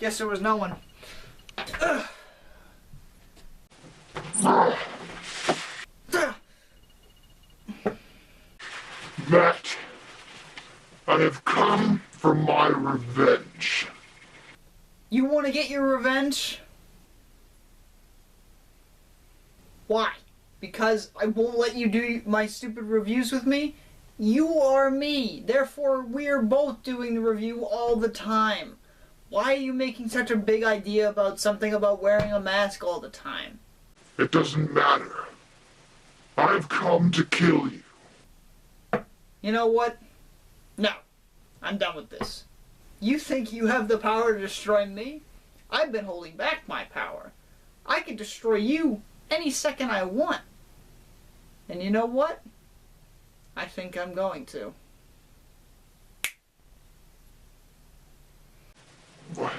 Guess there was no one. Matt, I have come for my revenge. You want to get your revenge? Why? Because I won't let you do my stupid reviews with me? You are me. Therefore, we're both doing the review all the time. Why are you making such a big idea about something about wearing a mask all the time? It doesn't matter. I've come to kill you. You know what? No. I'm done with this. You think you have the power to destroy me? I've been holding back my power. I can destroy you any second I want. And you know what? I think I'm going to. What?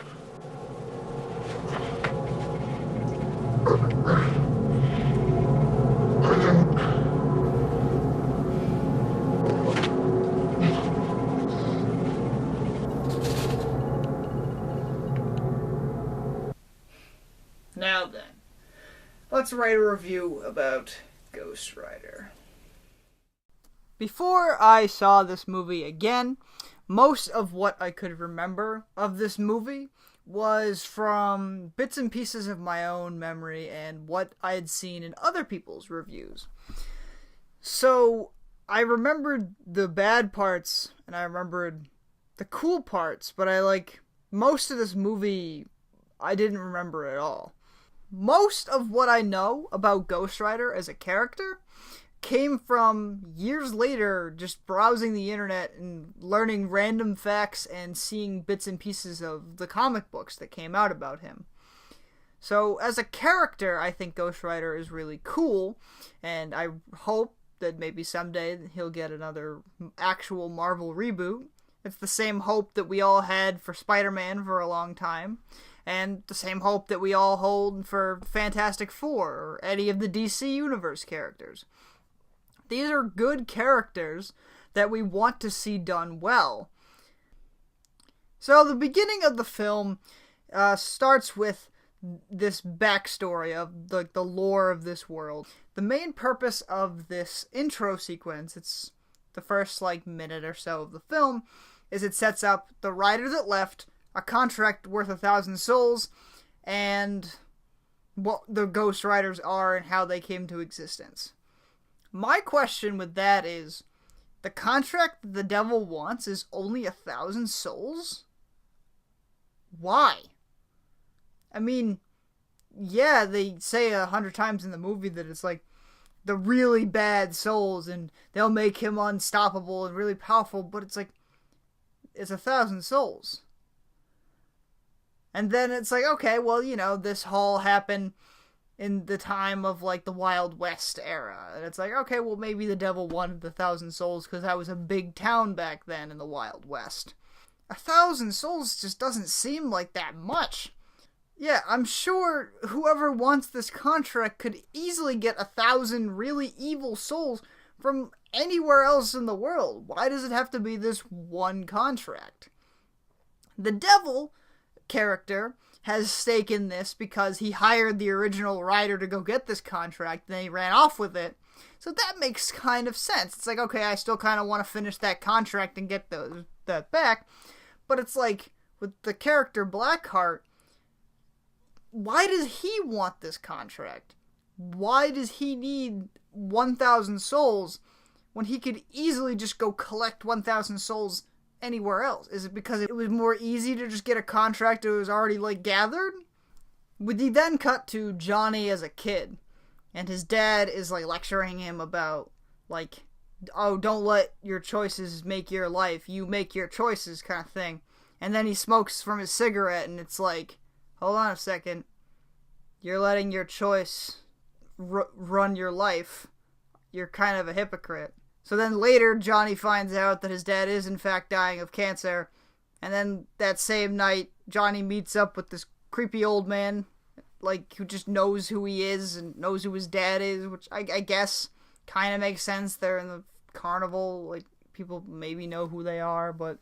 Now then, let's write a review about Ghost Rider. Before I saw this movie again, most of what I could remember of this movie was from bits and pieces of my own memory and what I had seen in other people's reviews. So I remembered the bad parts and I remembered the cool parts, but most of this movie I didn't remember at all. Most of what I know about Ghost Rider as a character came from years later just browsing the internet and learning random facts and seeing bits and pieces of the comic books that came out about him. So as a character, I think Ghost Rider is really cool, and I hope that maybe someday he'll get another actual Marvel reboot. It's the same hope that we all had for Spider-Man for a long time. And the same hope that we all hold for Fantastic Four or any of the DC Universe characters. These are good characters that we want to see done well. So the beginning of the film starts with this backstory of the lore of this world. The main purpose of this intro sequence, it's the first minute or so of the film, is it sets up the rider that left, a contract worth 1,000 souls, and what the Ghost Riders are and how they came to existence. My question with that is, the contract the devil wants is only 1,000 souls? Why? I mean, yeah, they say 100 times in the movie that it's the really bad souls and they'll make him unstoppable and really powerful, but it's 1,000 souls. And then it's okay, well, this all happened in the time of, the Wild West era. And it's okay, well, maybe the devil wanted the 1,000 souls because that was a big town back then in the Wild West. 1,000 souls just doesn't seem like that much. Yeah, I'm sure whoever wants this contract could easily get 1,000 really evil souls from anywhere else in the world. Why does it have to be this one contract? The devil character has stake in this because he hired the original rider to go get this contract, and then he ran off with it. So that makes kind of sense. It's okay, I still kind of want to finish that contract and get that back. But it's with the character Blackheart, why does he want this contract? Why does he need 1,000 souls when he could easily just go collect 1,000 souls anywhere else? Is it because it was more easy to just get a contract that was already gathered? We then cut to Johnny as a kid, and his dad is lecturing him about oh, don't let your choices make your life, you make your choices kind of thing. And then he smokes from his cigarette, and it's hold on a second, you're letting your choice run your life. You're kind of a hypocrite. So then later, Johnny finds out that his dad is in fact dying of cancer. And then that same night, Johnny meets up with this creepy old man, who just knows who he is and knows who his dad is, which I guess kind of makes sense. They're in the carnival, people maybe know who they are, but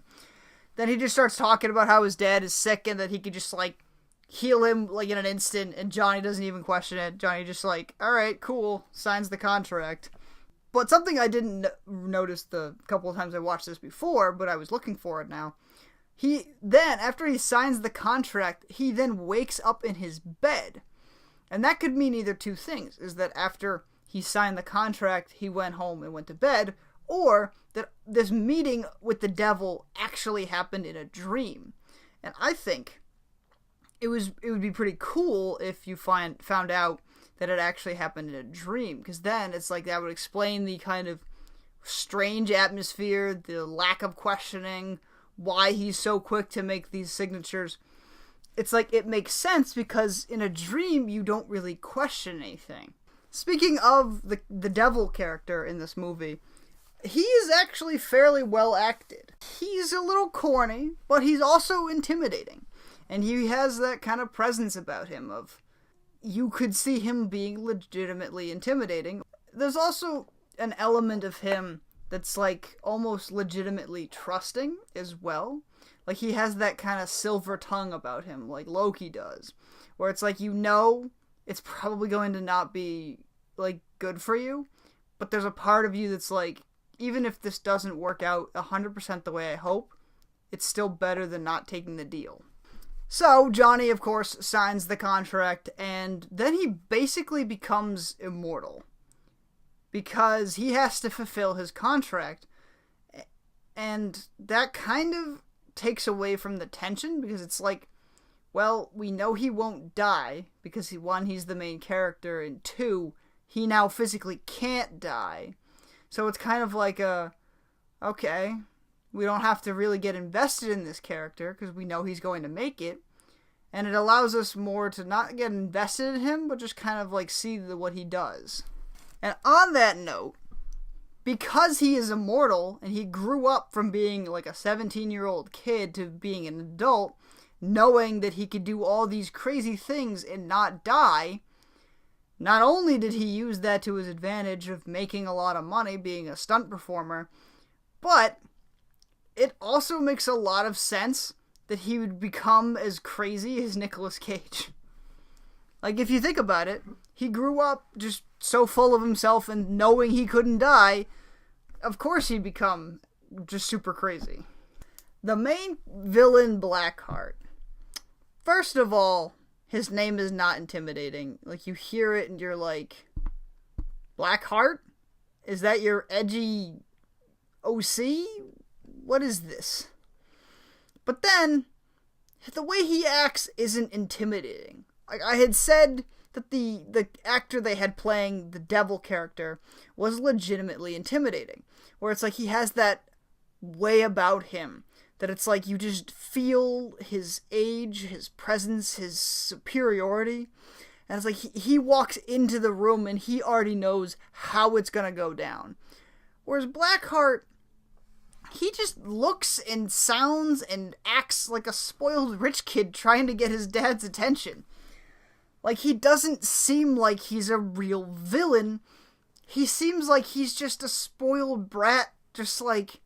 then he just starts talking about how his dad is sick and that he could just, like, heal him, like, in an instant, and Johnny doesn't even question it. Johnny just like, alright, cool, signs the contract. But something I didn't notice the couple of times I watched this before, but I was looking for it now, he then, after he signs the contract, he then wakes up in his bed. And that could mean either two things, is that after he signed the contract, he went home and went to bed, or that this meeting with the devil actually happened in a dream. And I think it would be pretty cool if you found out that it actually happened in a dream, because then it's like that would explain the kind of strange atmosphere, the lack of questioning, why he's so quick to make these signatures. It's like it makes sense because in a dream you don't really question anything. Speaking of the devil character in this movie, he is actually fairly well acted. He's a little corny, but he's also intimidating. And he has that kind of presence about him of, you could see him being legitimately intimidating. There's also an element of him that's like almost legitimately trusting as well. Like he has that kind of silver tongue about him, like Loki does. Where it's like, you know, it's probably going to not be like good for you, but there's a part of you that's like, even if this doesn't work out 100% the way I hope, it's still better than not taking the deal. So, Johnny, of course, signs the contract, and then he basically becomes immortal. Because he has to fulfill his contract. And that kind of takes away from the tension, because it's like, well, we know he won't die, because one, he's the main character, and two, he now physically can't die. So it's kind of like okay, we don't have to really get invested in this character because we know he's going to make it. And it allows us more to not get invested in him, but just kind of like see what he does. And on that note, because he is immortal and he grew up from being like a 17-year-old kid to being an adult, knowing that he could do all these crazy things and not die, not only did he use that to his advantage of making a lot of money being a stunt performer, but it also makes a lot of sense that he would become as crazy as Nicolas Cage. Like, if you think about it, he grew up just so full of himself and knowing he couldn't die, of course he'd become just super crazy. The main villain, Blackheart. First of all, his name is not intimidating. Like, you hear it and you're like, Blackheart? Is that your edgy OC? What is this? But then, the way he acts isn't intimidating. Like, I had said that the actor they had playing the devil character was legitimately intimidating. Where it's like he has that way about him that it's like you just feel his age, his presence, his superiority. And it's like he walks into the room and he already knows how it's gonna go down. Whereas Blackheart, he just looks and sounds and acts like a spoiled rich kid trying to get his dad's attention. Like, he doesn't seem like he's a real villain. He seems like he's just a spoiled brat, just like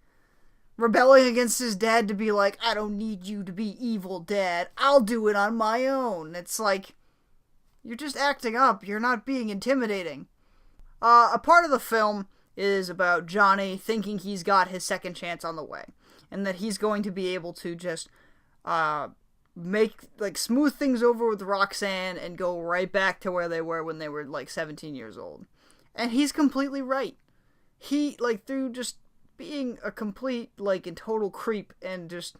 rebelling against his dad to be like, I don't need you to be evil, Dad. I'll do it on my own. It's like, you're just acting up. You're not being intimidating. A part of the film is about Johnny thinking he's got his second chance on the way. And that he's going to be able to just smooth things over with Roxanne and go right back to where they were when they were like 17 years old. And he's completely right. He, like, through just being a complete, like, and total creep and just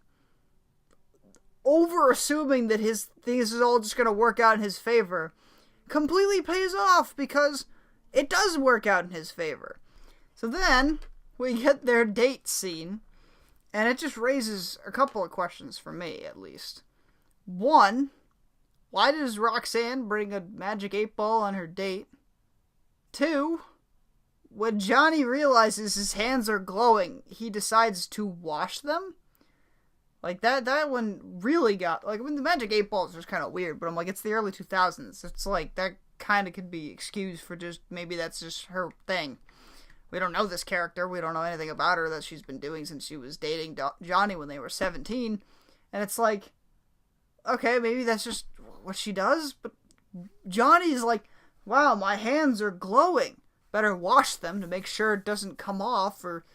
over assuming that his things is all just gonna work out in his favor, completely pays off because it does work out in his favor. So then we get their date scene, and it just raises a couple of questions for me, at least. One, why does Roxanne bring a magic 8-ball on her date? Two, when Johnny realizes his hands are glowing, he decides to wash them? Like, that one really got... Like, I mean, the magic 8-ball is just kind of weird, but I'm like, it's the early 2000s. It's like, that kind of could be excused for just... Maybe that's just her thing. We don't know this character. We don't know anything about her that she's been doing since she was dating Johnny when they were 17. And it's like, okay, maybe that's just what she does. But Johnny's like, wow, my hands are glowing. Better wash them to make sure it doesn't come off, or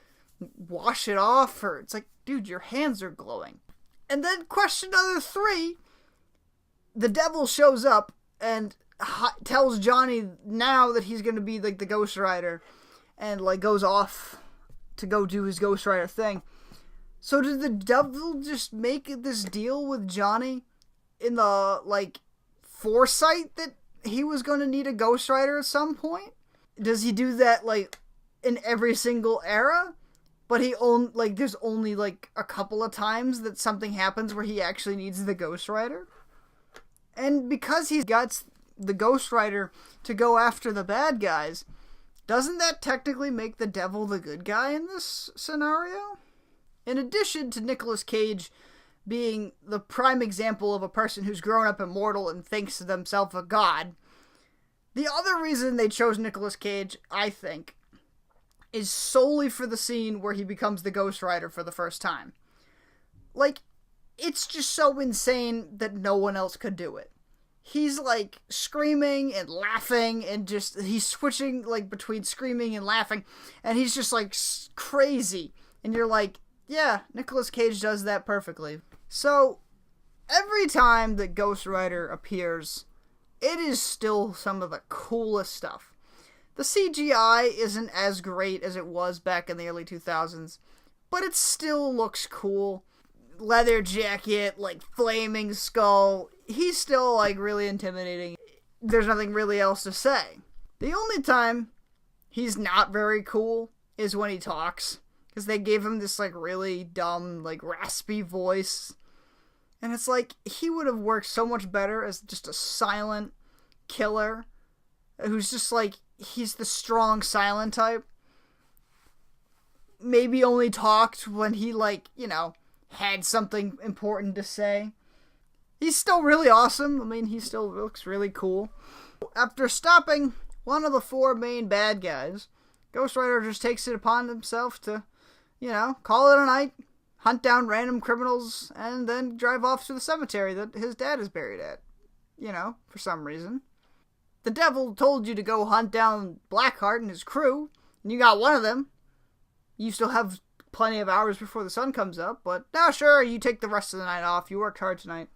wash it off. Or it's like, dude, your hands are glowing. And then question number 3, the devil shows up and tells Johnny now that he's going to be like the Ghost Rider, and like goes off to go do his Ghost Rider thing. So did the devil just make this deal with Johnny in the like foresight that he was going to need a Ghost Rider at some point? Does he do that like in every single era? But there's only like a couple of times that something happens where he actually needs the Ghost Rider? And because he's got the Ghost Rider to go after the bad guys, doesn't that technically make the devil the good guy in this scenario? In addition to Nicolas Cage being the prime example of a person who's grown up immortal and thinks themselves a god, the other reason they chose Nicolas Cage, I think, is solely for the scene where he becomes the Ghost Rider for the first time. Like, it's just so insane that no one else could do it. He's like screaming and laughing, and just he's switching like between screaming and laughing, and he's just like crazy, and you're like, yeah, Nicolas Cage does that perfectly. So every time that Ghost Rider appears, it is still some of the coolest stuff. The CGI isn't as great as it was back in the early 2000s, but it still looks cool. Leather jacket, like flaming skull. He's still like really intimidating. There's nothing really else to say. The only time he's not very cool is when he talks, because they gave him this like really dumb, like raspy voice. And it's like, he would have worked so much better as just a silent killer who's just like, he's the strong silent type. Maybe only talked when he like, had something important to say. He's still really awesome. I mean, he still looks really cool. After stopping one of the 4 main bad guys, Ghost Rider just takes it upon himself to, call it a night, hunt down random criminals, and then drive off to the cemetery that his dad is buried at. For some reason. The devil told you to go hunt down Blackheart and his crew, and you got one of them. You still have plenty of hours before the sun comes up, but now sure, you take the rest of the night off. You worked hard tonight.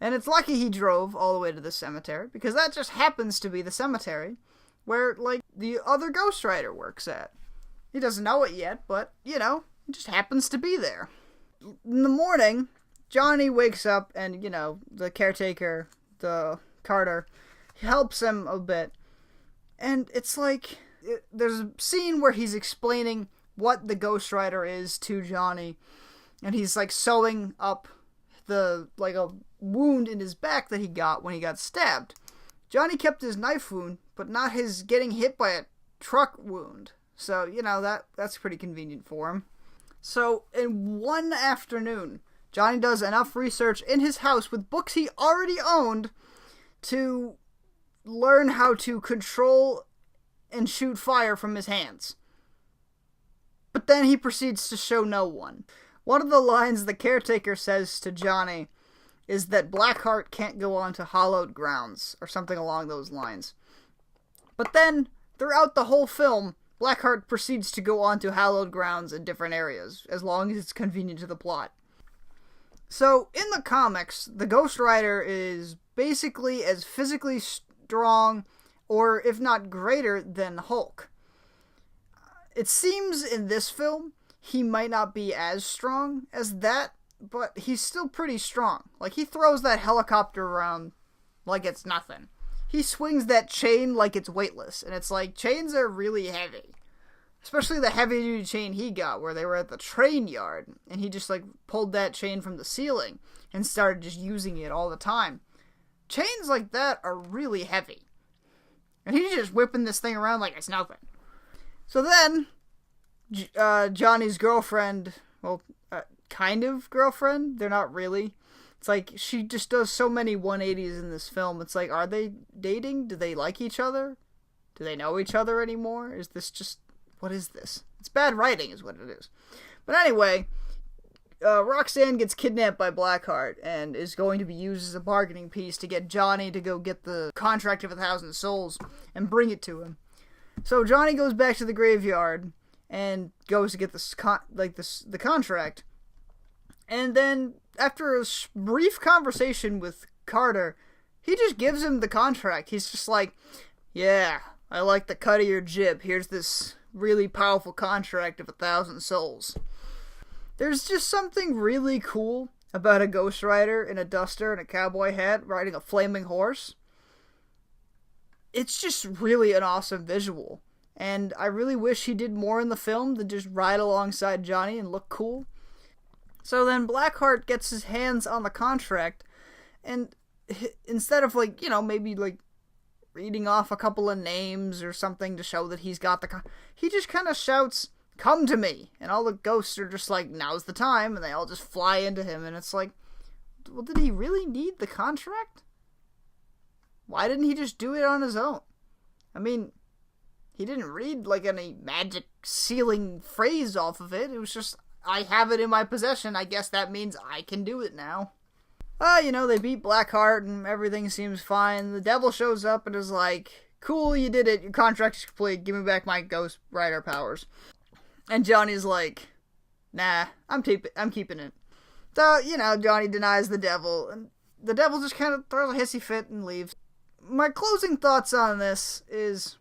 And it's lucky he drove all the way to the cemetery, because that just happens to be the cemetery where, like, the other Ghost Rider works at. He doesn't know it yet, but, it just happens to be there. In the morning, Johnny wakes up and, the caretaker, the Carter, helps him a bit. And it's like, there's a scene where he's explaining what the Ghost Rider is to Johnny, and he's like sewing up a wound in his back that he got when he got stabbed. Johnny kept his knife wound, but not his getting hit by a truck wound. So, that's pretty convenient for him. So, in one afternoon, Johnny does enough research in his house with books he already owned to learn how to control and shoot fire from his hands. But then he proceeds to show no one. One of the lines the caretaker says to Johnny is that Blackheart can't go on to hallowed grounds, or something along those lines. But then, throughout the whole film, Blackheart proceeds to go on to hallowed grounds in different areas, as long as it's convenient to the plot. So, in the comics, the Ghost Rider is basically as physically strong, or if not greater, than Hulk. It seems in this film, he might not be as strong as that, but he's still pretty strong. Like, he throws that helicopter around like it's nothing. He swings that chain like it's weightless, and it's like, chains are really heavy. Especially the heavy-duty chain he got, where they were at the train yard, and he just, like, pulled that chain from the ceiling and started just using it all the time. Chains like that are really heavy. And he's just whipping this thing around like it's nothing. So then, Johnny's girlfriend, kind of girlfriend, they're not really. It's like, she just does so many 180s in this film. It's like, are they dating? Do they like each other? Do they know each other anymore? Is this just what is this? It's bad writing is what it is. But anyway, Roxanne gets kidnapped by Blackheart and is going to be used as a bargaining piece to get Johnny to go get the contract of 1,000 souls and bring it to him. So Johnny goes back to the graveyard and goes to get the contract. And then, after a brief conversation with Carter, he just gives him the contract. He's just like, yeah, I like the cut of your jib. Here's this really powerful contract of 1,000 souls. There's just something really cool about a Ghost Rider in a duster and a cowboy hat riding a flaming horse. It's just really an awesome visual. And I really wish he did more in the film than just ride alongside Johnny and look cool. So then Blackheart gets his hands on the contract, and instead of, like, you know, maybe, like, reading off a couple of names or something to show that he's got he just kind of shouts, "Come to me!" And all the ghosts are just like, now's the time, and they all just fly into him, and it's like, well, did he really need the contract? Why didn't he just do it on his own? I mean, he didn't read, like, any magic sealing phrase off of it. It was just, I have it in my possession. I guess that means I can do it now. You know, they beat Blackheart and everything seems fine. The devil shows up and is like, cool, you did it. Your contract is complete. Give me back my Ghost Rider powers. And Johnny's like, nah, I'm keeping it. So, you know, Johnny denies the devil, and the devil just kind of throws a hissy fit and leaves. My closing thoughts on this is,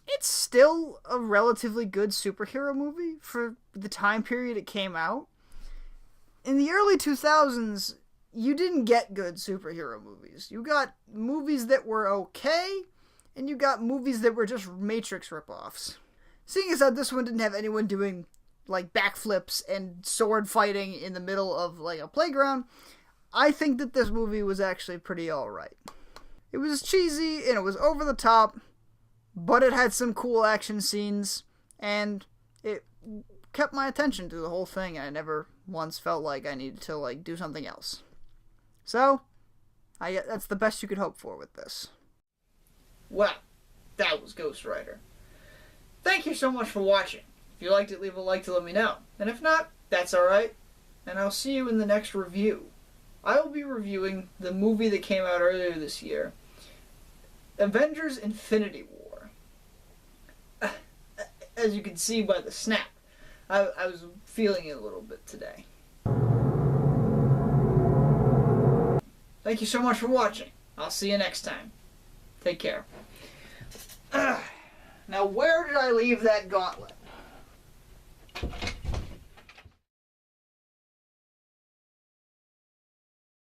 it's still a relatively good superhero movie for the time period it came out. In the early 2000s, you didn't get good superhero movies. You got movies that were okay, and you got movies that were just Matrix ripoffs. Seeing as how this one didn't have anyone doing, like, backflips and sword fighting in the middle of, like, a playground, I think that this movie was actually pretty alright. It was cheesy, and it was over the top, but it had some cool action scenes, and it kept my attention through the whole thing. I never once felt like I needed to, like, do something else. So, that's the best you could hope for with this. Well, that was Ghost Rider. Thank you so much for watching. If you liked it, leave a like to let me know. And if not, that's alright. And I'll see you in the next review. I will be reviewing the movie that came out earlier this year, Avengers Infinity War. As you can see by the snap, I was feeling it a little bit today. Thank you so much for watching. I'll see you next time. Take care. Now, where did I leave that gauntlet?